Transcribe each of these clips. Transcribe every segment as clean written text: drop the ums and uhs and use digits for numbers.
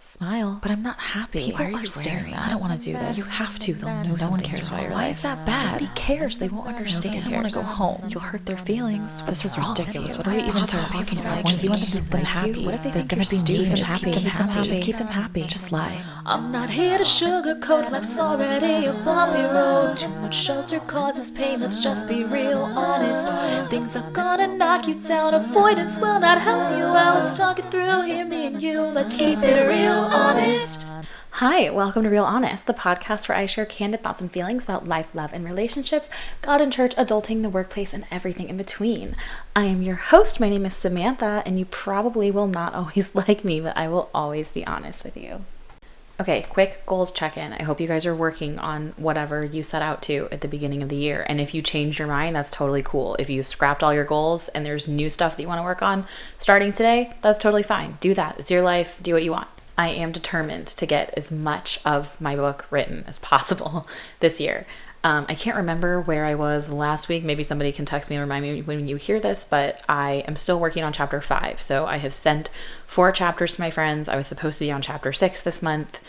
Smile. But I'm not happy. People Why are you staring. I don't want to do this. You have to. They'll know No one something's cares wrong. about your Why life. is that bad? Nobody cares. They won't understand. Nobody I want to go cares. home. You'll hurt their feelings. This was ridiculous. What are we even talking about? Just you want keep to keep them them happy. happy. What if they They're think gonna you're be mean. stupid? Just keep them happy. Just keep them happy. Just lie. I'm not here to sugarcoat, life's already a bumpy road. Too much shelter causes pain, let's just be real honest. Things are gonna knock you down, avoidance will not help you out. Let's talk it through, here me and you, let's keep it real honest. Hi, welcome to Real Honest, the podcast where I share candid thoughts and feelings about life, love, and relationships, God and church, adulting, the workplace, and everything in between. I am your host. My name is Samantha, and you probably will not always like me, but I will always be honest with you. Okay, quick goals check-in. I hope you guys are working on whatever you set out to at the beginning of the year. And if you changed your mind, that's totally cool. If you scrapped all your goals and there's new stuff that you want to work on starting today, that's totally fine. Do that. It's your life. Do what you want. I am determined to get as much of my book written as possible this year. I can't remember where I was last week. Maybe somebody can text me and remind me when you hear this, but I am still working on chapter 5. So I have sent 4 chapters to my friends. I was supposed to be on chapter 6 this month,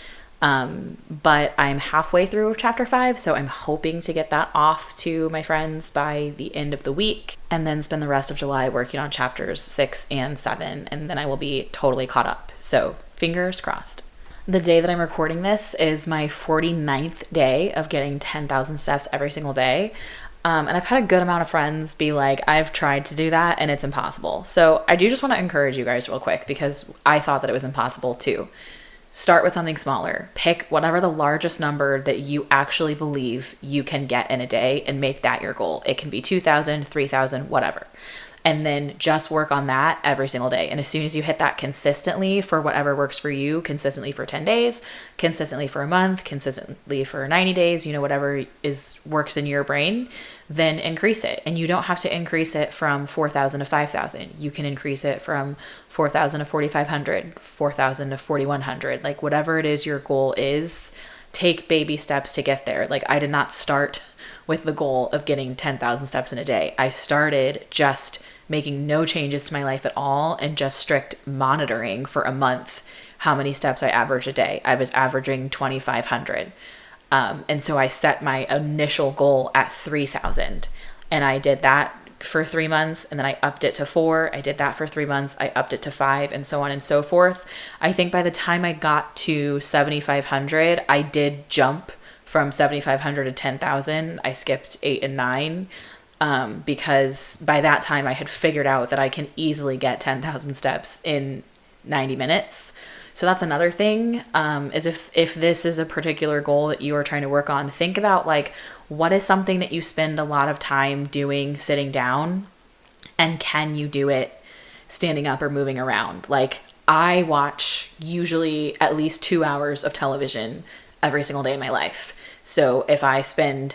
but I'm halfway through chapter 5. So I'm hoping to get that off to my friends by the end of the week and then spend the rest of July working on chapters 6 and 7. And then I will be totally caught up. So fingers crossed. The day that I'm recording this is my 49th day of getting 10,000 steps every single day. And I've had a good amount of friends be like, I've tried to do that and it's impossible. So I do just want to encourage you guys real quick because I thought that it was impossible too. Start with something smaller. Pick whatever the largest number that you actually believe you can get in a day and make that your goal. It can be 2,000, 3,000, whatever. And then just work on that every single day. And as soon as you hit that consistently for whatever works for you, consistently for 10 days, consistently for a month, consistently for 90 days, whatever works in your brain, then increase it. And you don't have to increase it from 4,000 to 5,000. You can increase it from 4,000 to 4,500, 4,000 to 4,100. Like whatever it is your goal is, take baby steps to get there. Like I did not start with the goal of getting 10,000 steps in a day. I started just making no changes to my life at all and just strict monitoring for a month how many steps I averaged a day. I was averaging 2,500. And so I set my initial goal at 3,000. And I did that for 3 months and then I upped it to 4. I did that for 3 months. I upped it to 5 and so on and so forth. I think by the time I got to 7,500, I did jump from 7,500 to 10,000. I skipped 8 and 9. Because by that time I had figured out that I can easily get 10,000 steps in 90 minutes. So that's another thing, is if this is a particular goal that you are trying to work on, think about like, what is something that you spend a lot of time doing sitting down, and can you do it standing up or moving around? Like I watch usually at least 2 hours of television every single day in my life. So if I spend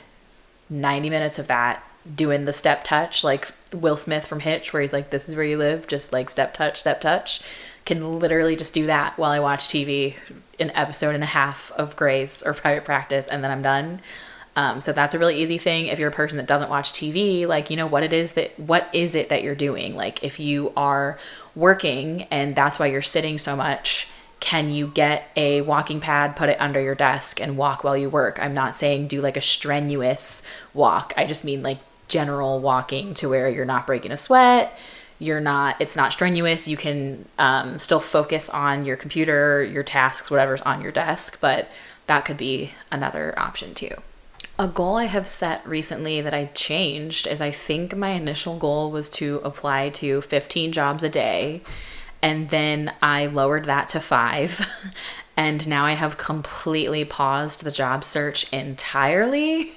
90 minutes of that doing the step touch, like Will Smith from Hitch, where he's like, this is where you live, just like step touch, can literally just do that while I watch TV, an episode and a half of Grey's or Private Practice, and then I'm done. So that's a really easy thing. If you're a person that doesn't watch TV, like, what is it that you're doing? Like if you are working and that's why you're sitting so much, can you get a walking pad, put it under your desk and walk while you work? I'm not saying do like a strenuous walk. I just mean like general walking to where you're not breaking a sweat. It's not strenuous. You can still focus on your computer, your tasks, whatever's on your desk, but that could be another option too. A goal I have set recently that I changed is I think my initial goal was to apply to 15 jobs a day. And then I lowered that to 5. And now I have completely paused the job search entirely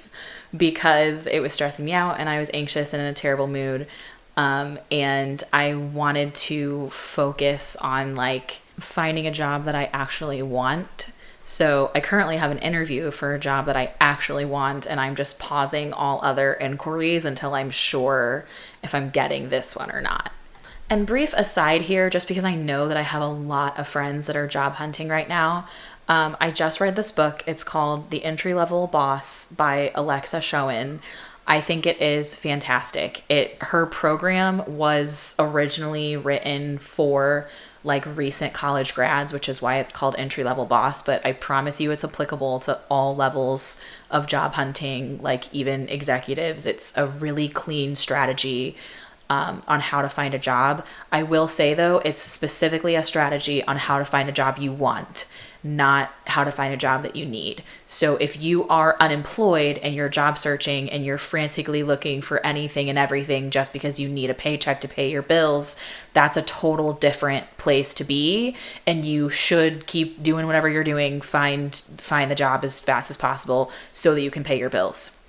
because it was stressing me out and I was anxious and in a terrible mood. And I wanted to focus on like finding a job that I actually want. So I currently have an interview for a job that I actually want, and I'm just pausing all other inquiries until I'm sure if I'm getting this one or not. And brief aside here, just because I know that I have a lot of friends that are job hunting right now, I just read this book. It's called The Entry-Level Boss by Alexa Schoen. I think it is fantastic. Her program was originally written for like recent college grads, which is why it's called Entry Level Boss. But I promise you it's applicable to all levels of job hunting, like even executives. It's a really clean strategy on how to find a job. I will say though, it's specifically a strategy on how to find a job you want, not how to find a job that you need. So if you are unemployed and you're job searching and you're frantically looking for anything and everything just because you need a paycheck to pay your bills, that's a total different place to be. And you should keep doing whatever you're doing, find the job as fast as possible so that you can pay your bills.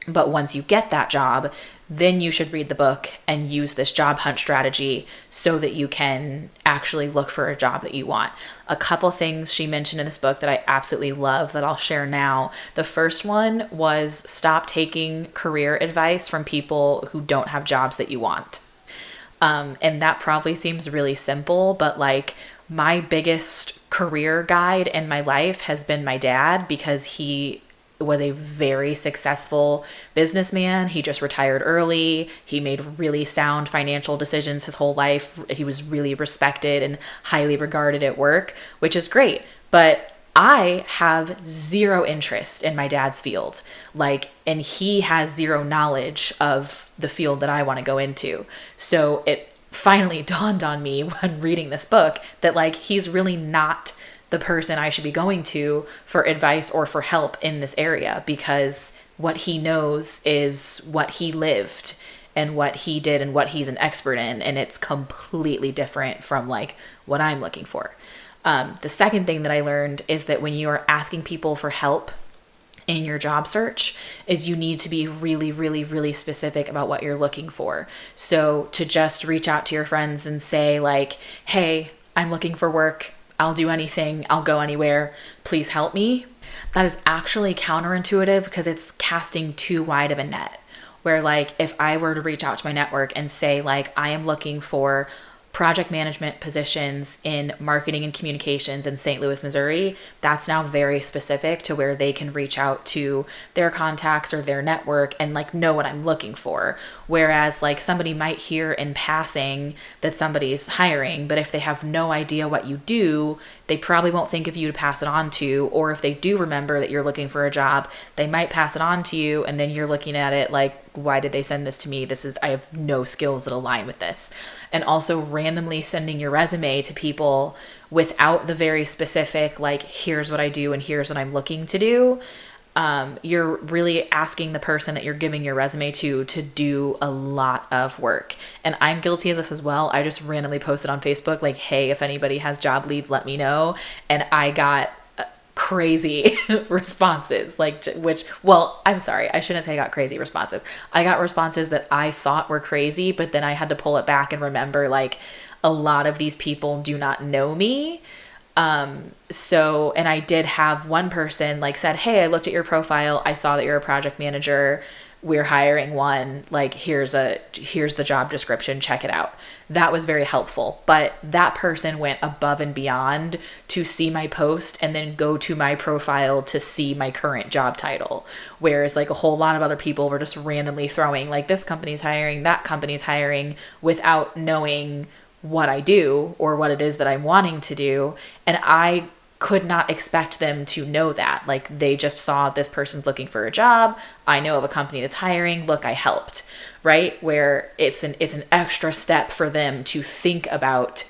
But once you get that job, then you should read the book and use this job hunt strategy so that you can actually look for a job that you want. A couple things she mentioned in this book that I absolutely love that I'll share now. The first one was stop taking career advice from people who don't have jobs that you want. And that probably seems really simple, but like my biggest career guide in my life has been my dad, because he was a very successful businessman. He just retired early. He made really sound financial decisions his whole life. He was really respected and highly regarded at work, which is great. But I have zero interest in my dad's field. And he has zero knowledge of the field that I want to go into. So it finally dawned on me when reading this book that he's really not the person I should be going to for advice or for help in this area, because what he knows is what he lived and what he did and what he's an expert in. And it's completely different from what I'm looking for. The second thing that I learned is that when you are asking people for help in your job search is you need to be really, really, really specific about what you're looking for. So to just reach out to your friends and say hey, I'm looking for work. I'll do anything. I'll go anywhere. Please help me. That is actually counterintuitive because it's casting too wide of a net. Where if I were to reach out to my network and say I am looking for project management positions in marketing and communications in St. Louis, Missouri, that's now very specific to where they can reach out to their contacts or their network and know what I'm looking for. Whereas somebody might hear in passing that somebody's hiring, but if they have no idea what you do, they probably won't think of you to pass it on to. Or if they do remember that you're looking for a job, they might pass it on to you, and then you're looking at it why did they send this to me? I have no skills that align with this. And also randomly sending your resume to people without the very specific, here's what I do and here's what I'm looking to do. You're really asking the person that you're giving your resume to do a lot of work. And I'm guilty of this as well. I just randomly posted on Facebook, hey, if anybody has job leads, let me know. And I got crazy responses, I'm sorry, I shouldn't say I got crazy responses. I got responses that I thought were crazy, but then I had to pull it back and remember a lot of these people do not know me. And I did have one person said, hey, I looked at your profile. I saw that you're a project manager. We're hiring one, here's the job description, check it out. That was very helpful. But that person went above and beyond to see my post and then go to my profile to see my current job title. Whereas a whole lot of other people were just randomly throwing this company's hiring, that company's hiring, without knowing what I do or what it is that I'm wanting to do. And I could not expect them to know that. They just saw this person's looking for a job. I know of a company that's hiring. Look, I helped, right? Where it's an extra step for them to think about,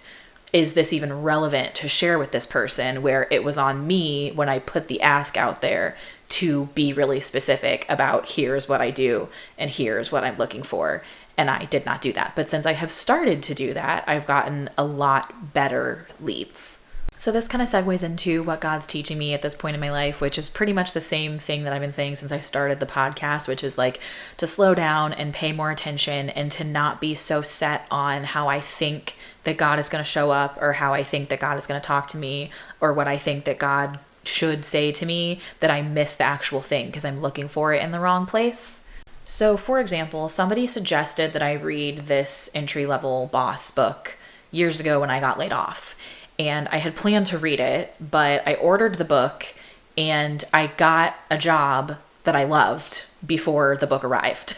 is this even relevant to share with this person? Where it was on me when I put the ask out there to be really specific about here's what I do and here's what I'm looking for. And I did not do that. But since I have started to do that, I've gotten a lot better leads. So this kind of segues into what God's teaching me at this point in my life, which is pretty much the same thing that I've been saying since I started the podcast, which is to slow down and pay more attention and to not be so set on how I think that God is going to show up or how I think that God is going to talk to me or what I think that God should say to me, that I miss the actual thing because I'm looking for it in the wrong place. So for example, somebody suggested that I read this Entry Level Boss book years ago when I got laid off. And I had planned to read it, but I ordered the book and I got a job that I loved before the book arrived.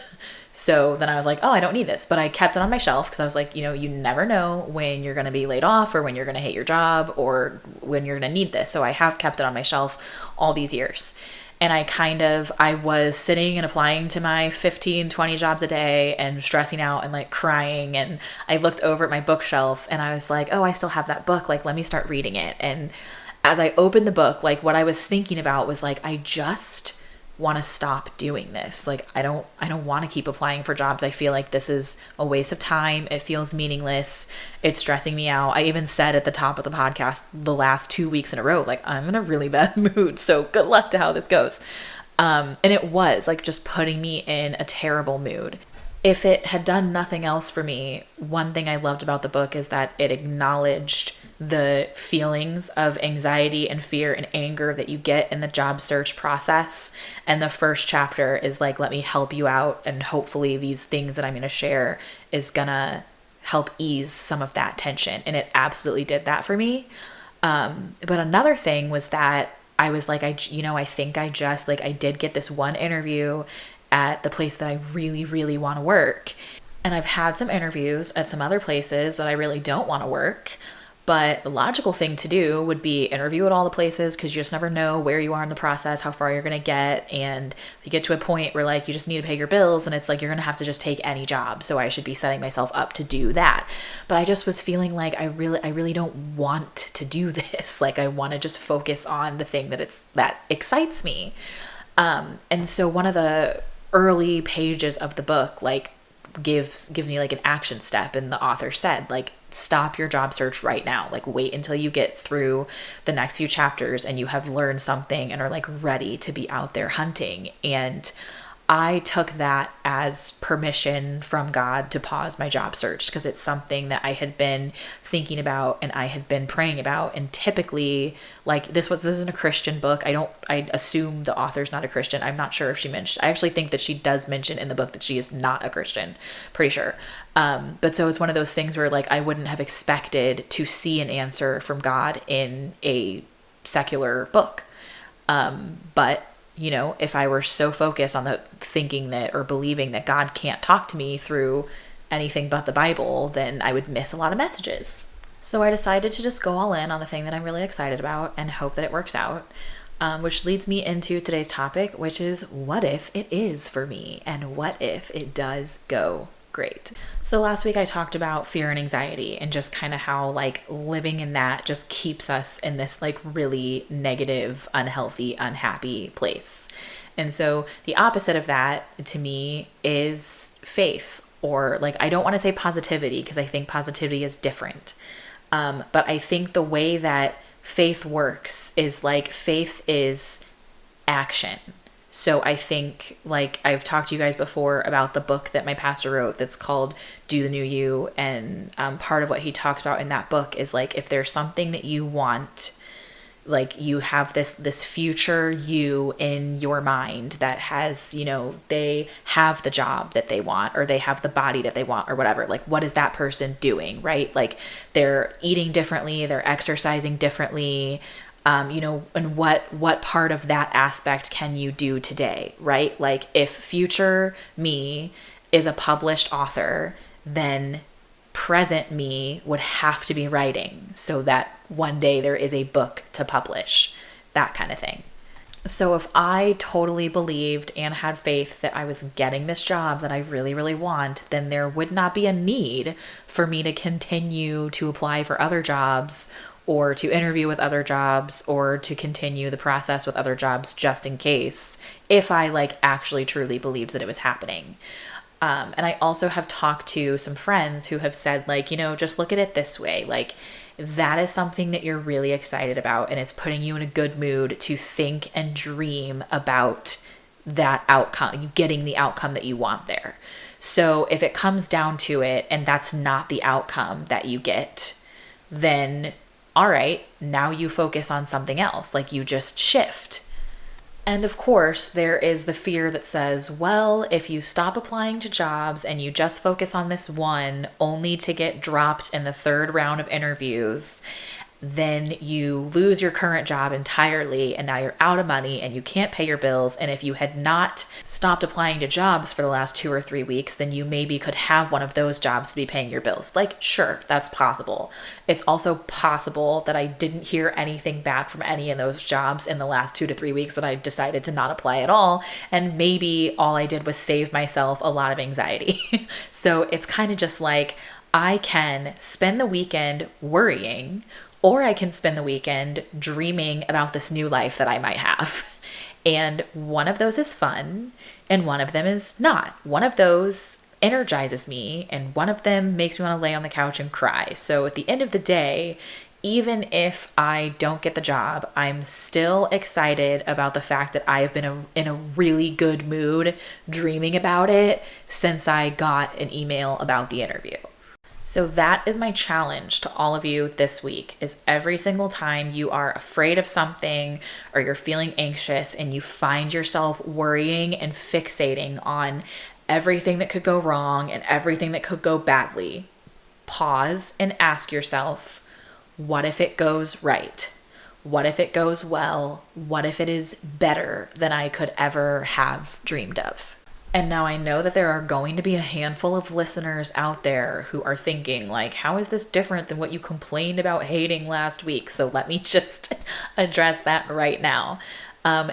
So then I was like, oh, I don't need this. But I kept it on my shelf because I was like, you never know when you're going to be laid off or when you're going to hate your job or when you're going to need this. So I have kept it on my shelf all these years. And I was sitting and applying to my 15, 20 jobs a day and stressing out and like crying. And I looked over at my bookshelf and I was like, oh, I still have that book. Like, let me start reading it. And as I opened the book, like what I was thinking about was like, I just want to stop doing this. Like, I don't want to keep applying for jobs. I feel like this is a waste of time. It feels meaningless. It's stressing me out. I even said at the top of the podcast the last 2 weeks in a row, like, I'm in a really bad mood. So good luck to how this goes. And it was like just putting me in a terrible mood. If it had done nothing else for me, one thing I loved about the book is that it acknowledged the feelings of anxiety and fear and anger that you get in the job search process. And the first chapter is like, let me help you out. And hopefully these things that I'm going to share is going to help ease some of that tension. And it absolutely did that for me. But another thing was that I was like, I think I did get this one interview at the place that I really, really want to work. And I've had some interviews at some other places that I really don't want to work. But the logical thing to do would be interview at all the places, because you just never know where you are in the process, how far you're going to get. And if you get to a point where like you just need to pay your bills, and it's like you're going to have to just take any job. So I should be setting myself up to do that. But I just was feeling like I really don't want to do this. Like, I want to just focus on the thing that excites me. And so one of the early pages of the book like gives me like an action step, and the author said like, stop your job search right now. Like, wait until you get through the next few chapters and you have learned something and are like ready to be out there hunting. And I took that as permission from God to pause my job search, because it's something that I had been thinking about and I had been praying about. And typically, like, this isn't a Christian book. I assume the author's not a Christian. I'm not sure if she mentioned, I actually think that she does mention in the book that she is not a Christian, pretty sure. But so it's one of those things where like I wouldn't have expected to see an answer from God in a secular book. But if I were so focused on the thinking that or believing that God can't talk to me through anything but the Bible, then I would miss a lot of messages. So I decided to just go all in on the thing that I'm really excited about and hope that it works out. Which leads me into today's topic, which is what if it is for me, and what if it does go great. So last week I talked about fear and anxiety and just kind of how like living in that just keeps us in this like really negative, unhealthy, unhappy place. And so the opposite of that to me is faith, or like, I don't want to say positivity because I think positivity is different. But I think the way that faith works is like, faith is action. So I think, like, I've talked to you guys before about the book that my pastor wrote that's called Do the New You. And part of what he talked about in that book is like, if there's something that you want, like you have this future you in your mind that has, they have the job that they want, or they have the body that they want, or whatever. Like, what is that person doing, right? Like, they're eating differently, they're exercising differently. And what part of that aspect can you do today, right? Like, if future me is a published author, then present me would have to be writing so that one day there is a book to publish, that kind of thing. So if I totally believed and had faith that I was getting this job that I really, really want, then there would not be a need for me to continue to apply for other jobs, or to interview with other jobs, or to continue the process with other jobs just in case, if I like actually truly believed that it was happening. And I also have talked to some friends who have said like, just look at it this way. Like, that is something that you're really excited about, and it's putting you in a good mood to think and dream about that outcome, you getting the outcome that you want there. So if it comes down to it and that's not the outcome that you get, then all right, now you focus on something else, like you just shift. And of course, there is the fear that says, well, if you stop applying to jobs and you just focus on this one, only to get dropped in the third round of interviews, then you lose your current job entirely and now you're out of money and you can't pay your bills. And if you had not stopped applying to jobs for the last 2 or 3 weeks, then you maybe could have one of those jobs to be paying your bills. Like, sure, that's possible. It's also possible that I didn't hear anything back from any of those jobs in the last 2 to 3 weeks that I decided to not apply at all. And maybe all I did was save myself a lot of anxiety. So it's kind of just like, I can spend the weekend worrying, or I can spend the weekend dreaming about this new life that I might have. And one of those is fun, and one of them is not. One of those energizes me, and one of them makes me want to lay on the couch and cry. So at the end of the day, even if I don't get the job, I'm still excited about the fact that I have been in a really good mood dreaming about it since I got an email about the interview. So that is my challenge to all of you this week, is every single time you are afraid of something or you're feeling anxious and you find yourself worrying and fixating on everything that could go wrong and everything that could go badly, pause and ask yourself, what if it goes right? What if it goes well? What if it is better than I could ever have dreamed of? And now I know that there are going to be a handful of listeners out there who are thinking, like, how is this different than what you complained about hating last week? So let me just address that right now.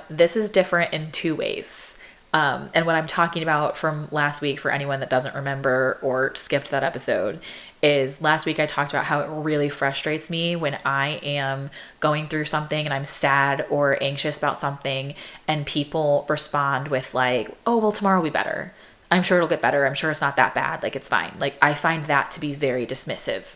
This is different in 2 ways. And what I'm talking about from last week, for anyone that doesn't remember or skipped that episode, is last week I talked about how it really frustrates me when I am going through something and I'm sad or anxious about something and people respond with like, oh, well, tomorrow will be better. I'm sure it'll get better. I'm sure it's not that bad. Like, it's fine. Like, I find that to be very dismissive.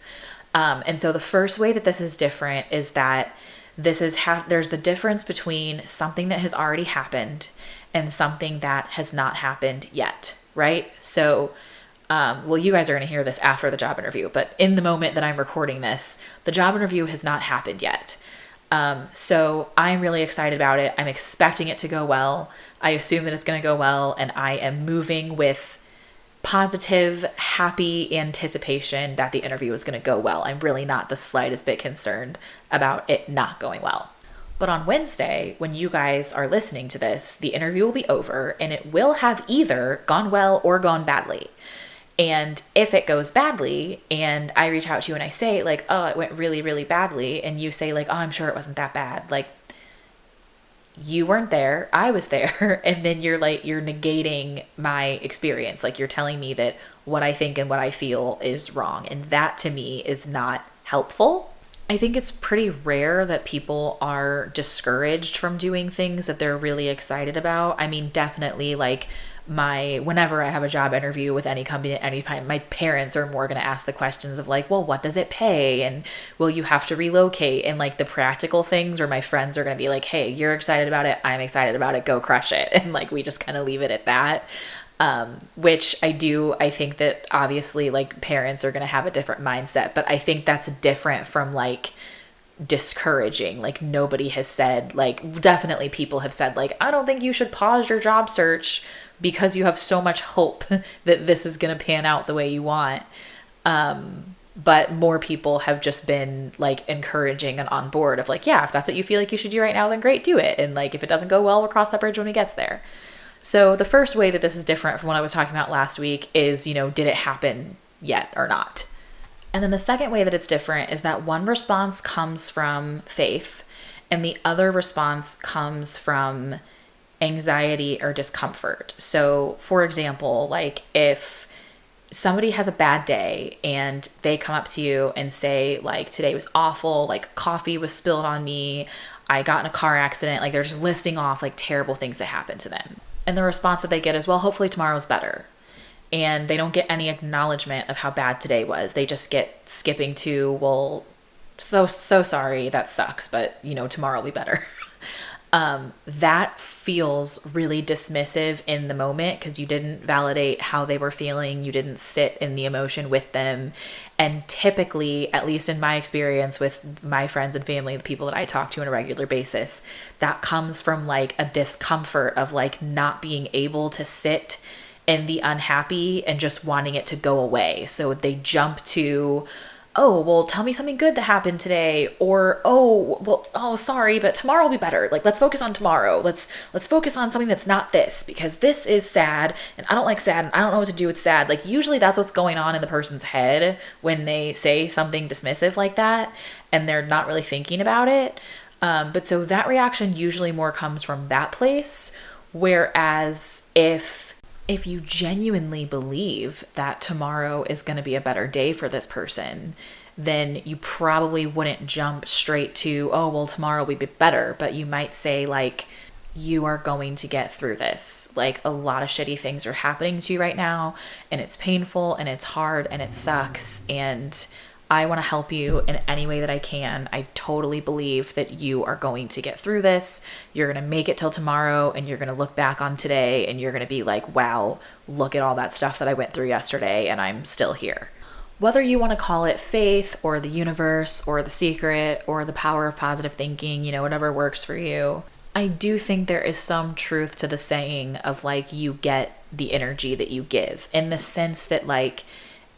And so the first way that this is different is that there's the difference between something that has already happened and something that has not happened yet, right? So well, you guys are going to hear this after the job interview, but in the moment that I'm recording this, the job interview has not happened yet. So I'm really excited about it. I'm expecting it to go well. I assume that it's going to go well, and I am moving with positive, happy anticipation that the interview is going to go well. I'm really not the slightest bit concerned about it not going well. But on Wednesday, when you guys are listening to this, the interview will be over and it will have either gone well or gone badly. And if it goes badly and I reach out to you and I say like, oh, it went really, really badly, and you say like, oh, I'm sure it wasn't that bad. Like, you weren't there, I was there. And then you're negating my experience. Like, you're telling me that what I think and what I feel is wrong. And that to me is not helpful. I think it's pretty rare that people are discouraged from doing things that they're really excited about. I mean, definitely like whenever I have a job interview with any company at any time, my parents are more going to ask the questions of like, well, what does it pay? And will you have to relocate? And like the practical things, or my friends are going to be like, hey, you're excited about it. I'm excited about it. Go crush it. And like, we just kind of leave it at that. Which I think that obviously like parents are going to have a different mindset, but I think that's different from like discouraging. Like, nobody has said, like, definitely people have said like, I don't think you should pause your job search because you have so much hope that this is going to pan out the way you want. But more people have just been like encouraging and on board of like, yeah, if that's what you feel like you should do right now, then great, do it. And like, if it doesn't go well, we'll cross that bridge when it gets there. So the first way that this is different from what I was talking about last week is, did it happen yet or not? And then the second way that it's different is that one response comes from faith and the other response comes from anxiety or discomfort. So for example, like if somebody has a bad day and they come up to you and say like, today was awful, like coffee was spilled on me, I got in a car accident, like they're just listing off like terrible things that happened to them. And the response that they get is, well, hopefully tomorrow's better. And they don't get any acknowledgement of how bad today was. They just get skipping to, well, so sorry, that sucks, but tomorrow will be better. That feels really dismissive in the moment because you didn't validate how they were feeling. You didn't sit in the emotion with them. And typically, at least in my experience with my friends and family, the people that I talk to on a regular basis, that comes from like a discomfort of like not being able to sit in the unhappy and just wanting it to go away. So they jump to oh, well, tell me something good that happened today. Or, oh, well, oh, sorry, but tomorrow will be better. Like, let's focus on tomorrow. Let's focus on something that's not this, because this is sad and I don't like sad and I don't know what to do with sad. Like, usually that's what's going on in the person's head when they say something dismissive like that and they're not really thinking about it. But so that reaction usually more comes from that place. Whereas if you genuinely believe that tomorrow is going to be a better day for this person, then you probably wouldn't jump straight to, oh, well, tomorrow will be better. But you might say, like, you are going to get through this. Like, a lot of shitty things are happening to you right now, and it's painful and it's hard and it sucks. And I want to help you in any way that I can. I totally believe that you are going to get through this. You're going to make it till tomorrow, and you're going to look back on today and you're going to be like, wow, look at all that stuff that I went through yesterday and I'm still here. Whether you want to call it faith or the universe or the secret or the power of positive thinking, whatever works for you, I do think there is some truth to the saying of, like, you get the energy that you give, in the sense that, like,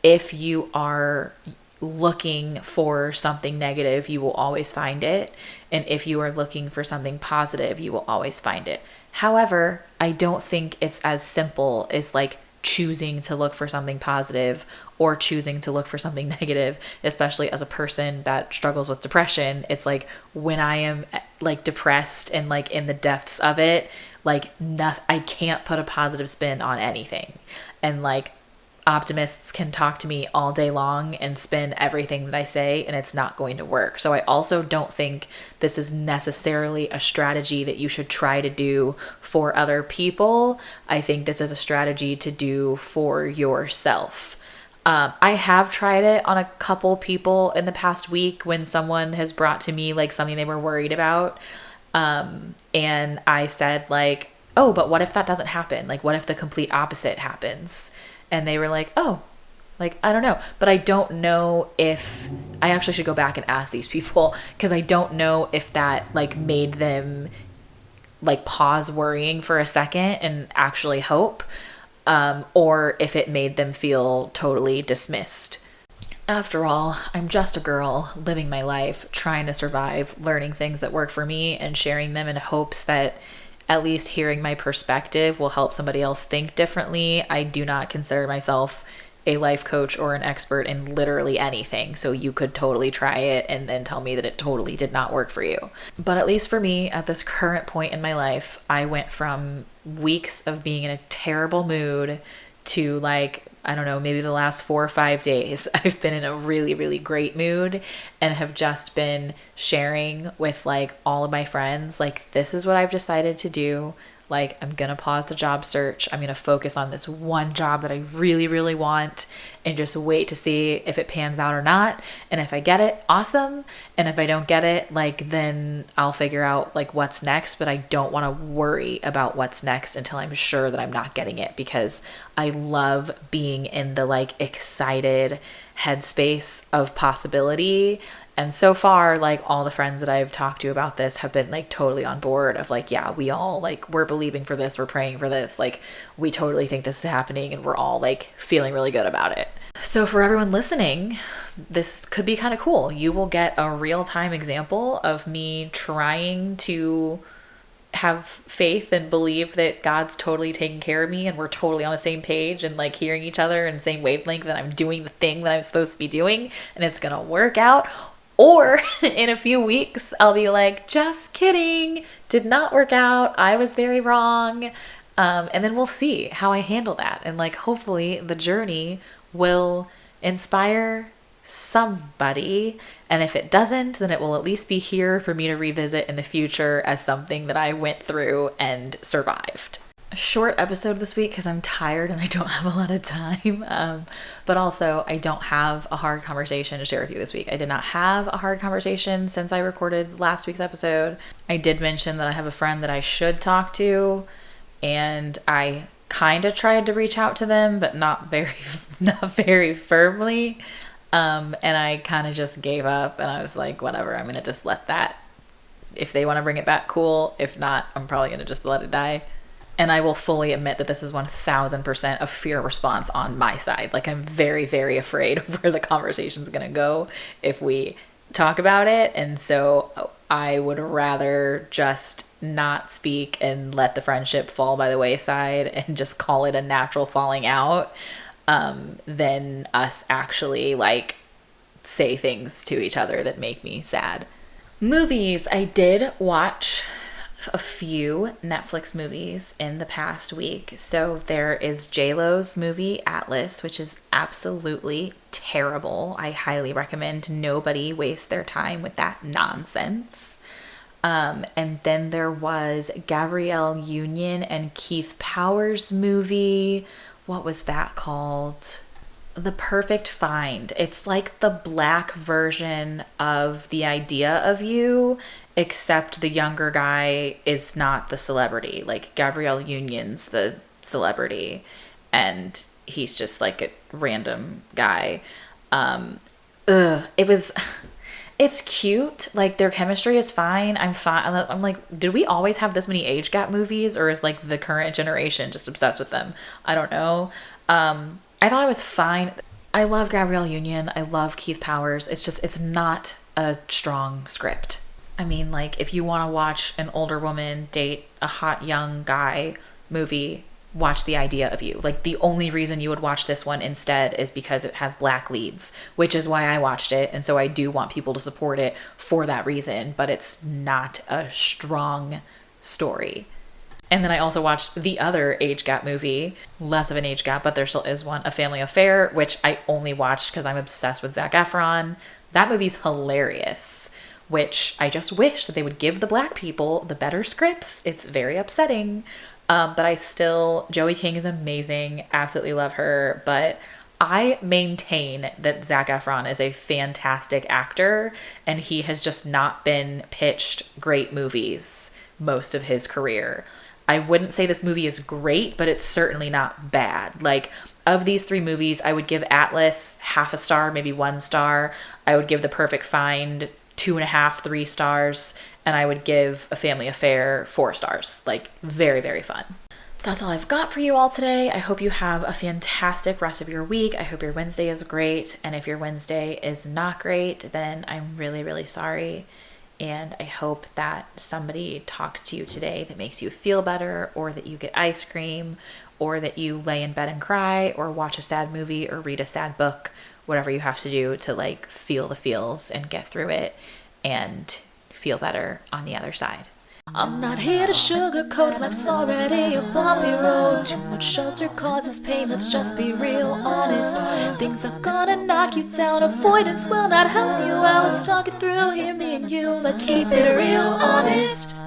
if you are looking for something negative, you will always find it. And if you are looking for something positive, you will always find it. However, I don't think it's as simple as, like, choosing to look for something positive or choosing to look for something negative, especially as a person that struggles with depression. It's like, when I am, like, depressed and, like, in the depths of it, like, I can't put a positive spin on anything. And, like, optimists can talk to me all day long and spin everything that I say, and it's not going to work. So I also don't think this is necessarily a strategy that you should try to do for other people. I think this is a strategy to do for yourself. I have tried it on a couple people in the past week when someone has brought to me, like, something they were worried about. And I said, like, oh, but what if that doesn't happen? Like, what if the complete opposite happens? And they were like, oh, like, I don't know. But I don't know if, I actually should go back and ask these people, because I don't know if that, like, made them, like, pause worrying for a second and actually hope, or if it made them feel totally dismissed. After all, I'm just a girl living my life, trying to survive, learning things that work for me and sharing them in hopes that at least hearing my perspective will help somebody else think differently. I do not consider myself a life coach or an expert in literally anything. So you could totally try it and then tell me that it totally did not work for you. But at least for me, at this current point in my life, I went from weeks of being in a terrible mood to, like, I don't know, maybe the last 4 or 5 days, I've been in a really, really great mood and have just been sharing with, like, all of my friends, like, this is what I've decided to do. Like, I'm going to pause the job search. I'm going to focus on this one job that I really, really want and just wait to see if it pans out or not. And if I get it, awesome. And if I don't get it, like, then I'll figure out, like, what's next. But I don't want to worry about what's next until I'm sure that I'm not getting it, because I love being in the, like, excited headspace of possibility. And so far, like, all the friends that I've talked to about this have been, like, totally on board of, like, yeah, we all, like, we're believing for this, we're praying for this, like, we totally think this is happening, and we're all, like, feeling really good about it. So for everyone listening, this could be kind of cool. You will get a real-time example of me trying to have faith and believe that God's totally taking care of me and we're totally on the same page and, like, hearing each other and same wavelength, that I'm doing the thing that I'm supposed to be doing and it's gonna work out. Or in a few weeks, I'll be like, just kidding, did not work out, I was very wrong. And then we'll see how I handle that. And, like, hopefully the journey will inspire somebody. And if it doesn't, then it will at least be here for me to revisit in the future as something that I went through and survived. A short episode this week because I'm tired and I don't have a lot of time. But also, I don't have a hard conversation to share with you this week. I did not have a hard conversation since I recorded last week's episode. I did mention that I have a friend that I should talk to, and I kind of tried to reach out to them, but not very firmly. And I kind of just gave up, and I was like, whatever, I'm going to just let that. If they want to bring it back, cool. If not, I'm probably going to just let it die. And I will fully admit that this is 1000% a fear response on my side. Like, I'm very, very afraid of where the conversation's going to go if we talk about it. And so I would rather just not speak and let the friendship fall by the wayside and just call it a natural falling out, than us actually like say things to each other that make me sad. Movies. I did watch a few Netflix movies in the past week. So there is J-Lo's movie Atlas, which is absolutely terrible. I highly recommend nobody waste their time with that nonsense. And then there was Gabrielle Union and Keith Powers' movie. What was that called? The Perfect Find. It's like the black version of The Idea of You, except the younger guy is not the celebrity. Like, Gabrielle Union's the celebrity, and he's just like a random guy. It's cute. Like, their chemistry is fine. I'm fine. I'm like, did we always have this many age gap movies, or is like the current generation just obsessed with them? I don't know. I thought it was fine. I love Gabrielle Union. I love Keith Powers. It's not a strong script. I mean, like, if you want to watch an older woman date a hot young guy movie, watch The Idea of You. Like, the only reason you would watch this one instead is because it has black leads, which is why I watched it. And so I do want people to support it for that reason, but it's not a strong story. And then I also watched the other age gap movie, less of an age gap, but there still is one, A Family Affair, which I only watched because I'm obsessed with Zac Efron. That movie's hilarious, which I just wish that they would give the black people the better scripts. It's very upsetting. But Joey King is amazing. Absolutely love her. But I maintain that Zac Efron is a fantastic actor, and he has just not been pitched great movies most of his career. I wouldn't say this movie is great, but it's certainly not bad. Like, of these 3 movies, I would give Atlas half a star, maybe 1 star. I would give The Perfect Find 2.5, 3 stars. And I would give A Family Affair 4 stars. Like, very, very fun. That's all I've got for you all today. I hope you have a fantastic rest of your week. I hope your Wednesday is great. And if your Wednesday is not great, then I'm really, really sorry. And I hope that somebody talks to you today that makes you feel better, or that you get ice cream, or that you lay in bed and cry, or watch a sad movie, or read a sad book, whatever you have to do to like feel the feels and get through it and feel better on the other side. I'm not here to sugarcoat, life's already a bumpy road. Too much shelter causes pain, let's just be real honest. Things are gonna knock you down, avoidance will not help you out. Let's talk it through, hear me and you, let's keep it real honest.